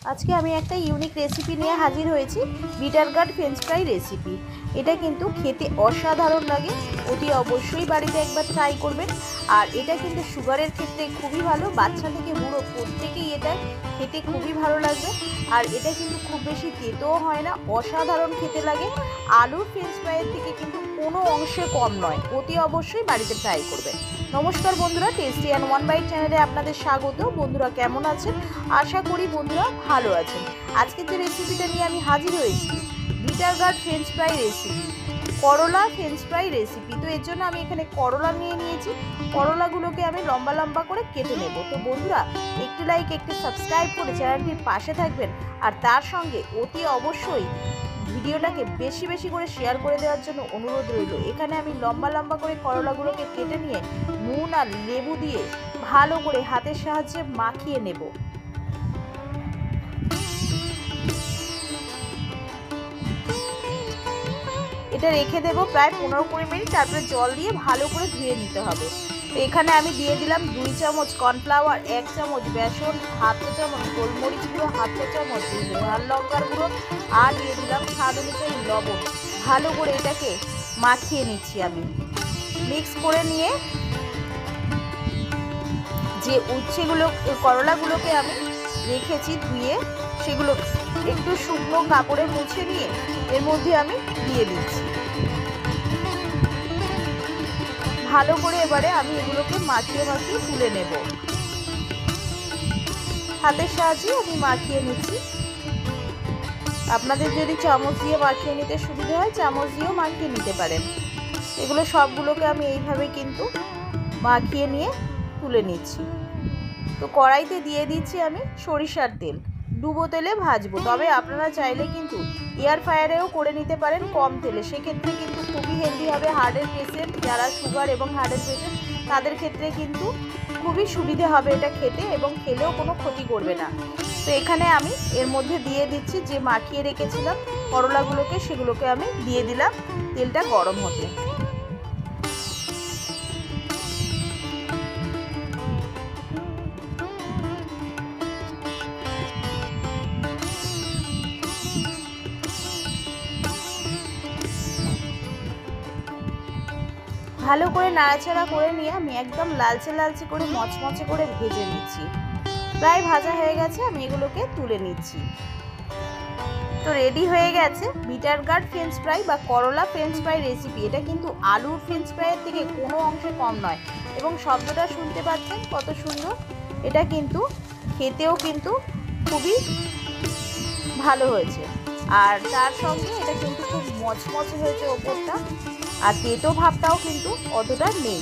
আজকে আমি একটা ইউনিক রেসিপি নিয়ে হাজির হয়েছি, bitter gourd French fry recipe. এটা কিন্তু খেতে অসাধারণ লাগে, অতি অবশ্যই বাড়িতে একবার ট্রাই করবেন। আর এটা কিন্তু সুগারের ক্ষেত্রে খুবই ভালো, বাচ্চা থেকে বুড়ো প্রত্যেকেই এটা খেতে খুবই ভালো লাগবে। আর এটা কিন্তু খুব বেশি তেতোও হয় না, অসাধারণ খেতে লাগে। আলুর ফ্রেঞ্চ ফ্রাইয়ের থেকে কিন্তু কোনো অংশে কম নয়, অতি অবশ্যই বাড়িতে ট্রাই করবেন। নমস্কার বন্ধুরা, টেস্টি অ্যান্ড ওয়ান বাইট চ্যানেলে আপনাদের স্বাগত। বন্ধুরা কেমন আছেন? আশা করি বন্ধুরা ভালো আছেন। আজকে যে রেসিপিটা নিয়ে আমি হাজির হয়েছি, bitter gourd French fry recipe, করলা ফ্রেঞ্চ ফ্রাই রেসিপি। তো এর জন্য আমি এখানে করলা নিয়ে নিয়েছি। করলাগুলোকে আমি লম্বা লম্বা করে কেটে নেব। তো বন্ধুরা একটি লাইক একটি সাবস্ক্রাইব করে চ্যানেলটির পাশে থাকবেন। আর তার সঙ্গে অতি অবশ্যই ভিডিওটাকে বেশি বেশি করে শেয়ার করে দেওয়ার জন্য অনুরোধ রইল। এখানে আমি লম্বা লম্বা করে করলাগুলোকে কেটে নিয়ে নুন আর লেবু দিয়ে ভালো করে হাতের সাহায্যে মাখিয়ে নেব। এটা রেখে দেব প্রায় 15-20 মিনিট, তারপরে জল দিয়ে ভালো করে ধুয়ে নিতে হবে। তো এখানে আমি দিয়ে দিলাম 2 চামচ কর্নফ্লাওয়ার, 1 চামচ বেসন, হাফ চা চামচ গোলমরিচ গুঁড়ো, হাফ চা চামচ লাল লঙ্কার গুঁড়ো, আর দিয়ে দিলাম স্বাদ অনুযায়ী লবণ। ভালো করে এটাকে মাখিয়ে নিচ্ছি। আমি মিক্স করে নিয়ে যে উচ্ছেগুলো করলাগুলোকে আমি রেখেছি ধুয়ে, সেগুলো একটু শুকনো কাপড়ে মুছে নিয়ে এর মধ্যে আমি দিয়ে দিচ্ছি। ভালো করে এবারে আমি এগুলোকে মাখিয়ে মাখিয়ে তুলে নেব। হাতের সাহায্যে আমি মাখিয়ে নিচ্ছি। আপনাদের যদি চামচ দিয়ে মাখিয়ে নিতে সুবিধা হয়, চামচ দিয়েও মাখিয়ে নিতে পারেন। এগুলো সবগুলোকে আমি এইভাবে কিন্তু মাখিয়ে নিয়ে তুলে নিচ্ছি। তো কড়াইতে দিয়ে দিচ্ছি আমি সরিষার তেল, ডুবো তেলে ভাজবো। তবে আপনারা চাইলে কিন্তু এয়ার ফ্রায়ারেও করে নিতে পারেন কম তেলে, সেক্ষেত্রে কিন্তু খুবই হেলদি হবে। হার্টের পেশেন্ট যারা সুগার এবং হার্টের পেশেন্ট তাদের ক্ষেত্রে কিন্তু খুবই সুবিধে হবে এটা খেতে, এবং খেলেও কোনো ক্ষতি করবে না। তো এখানে আমি এর মধ্যে দিয়ে দিচ্ছি যে মাখিয়ে রেখেছিলাম করলাগুলোকে, সেগুলোকে আমি দিয়ে দিলাম তেলটা গরম হতে। ভালো করে নাড়াচাড়া করে নিয়ে আমি একদম লালচে লালচে করে মচমচে করে ভেজে নিচ্ছি। প্রায় ভাজা হয়ে গেছে, আমি এগুলোকে তুলে নিচ্ছি। তো রেডি হয়ে গেছে বিটার গার্ড ফ্রেঞ্চ ফ্রাই বা করলা ফ্রেঞ্চ ফ্রাই রেসিপি। এটা কিন্তু আলুর ফ্রেঞ্চ ফ্রাইয়ের থেকে কোনো অংশে কম নয়, এবং শব্দটা শুনতে পাচ্ছেন কত সুন্দর। এটা কিন্তু খেতেও কিন্তু খুবই ভালো হয়েছে। আর তার সঙ্গে এটা কিন্তু খুব মচমচে হয়েছে ওপরটা, আর তেতো ভাবটাও কিন্তু অতটা নেই।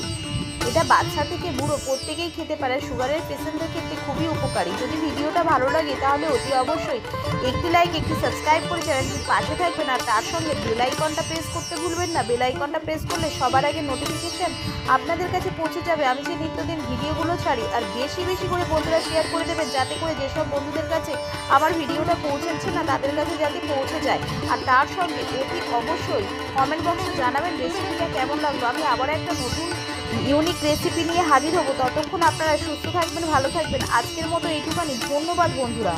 এটা বাচ্চা থেকে বুড়ো প্রত্যেকেই খেতে পারে, সুগারের পেশেন্টদের ক্ষেত্রে খুবই উপকারী। যদি ভিডিওটা ভালো লাগে তাহলে অতি অবশ্যই একটি লাইক একটি সাবস্ক্রাইব করে চ্যানেলটির পাশে থাকবেন। আর তার সঙ্গে বেল আইকনটা প্রেস করতে ভুলবেন না। বেল আইকনটা প্রেস করলে সবার আগে নোটিফিকেশন আপনাদের কাছে পৌঁছে যাবে আমি যে নিত্যদিন ভিডিওগুলো ছাড়ি। আর বেশি বেশি করে বন্ধুরা শেয়ার করে দেবেন, যাতে করে যেসব বন্ধুদের কাছে আমার ভিডিওটা পৌঁছাচ্ছে না তাদের কাছে যাতে পৌঁছে যায়। আর তার সঙ্গে অতি অবশ্যই কমেন্ট বক্সে জানাবেন রেসিপিটা কেমন লাগলো। আমি আবার একটা নতুন ইউনিক রেসিপি নিয়ে হাজির হব। ততক্ষণ আপনারা সুস্থ থাকবেন, ভালো থাকবেন। আজকের মতো এইটুখানি। ধন্যবাদ বন্ধুরা।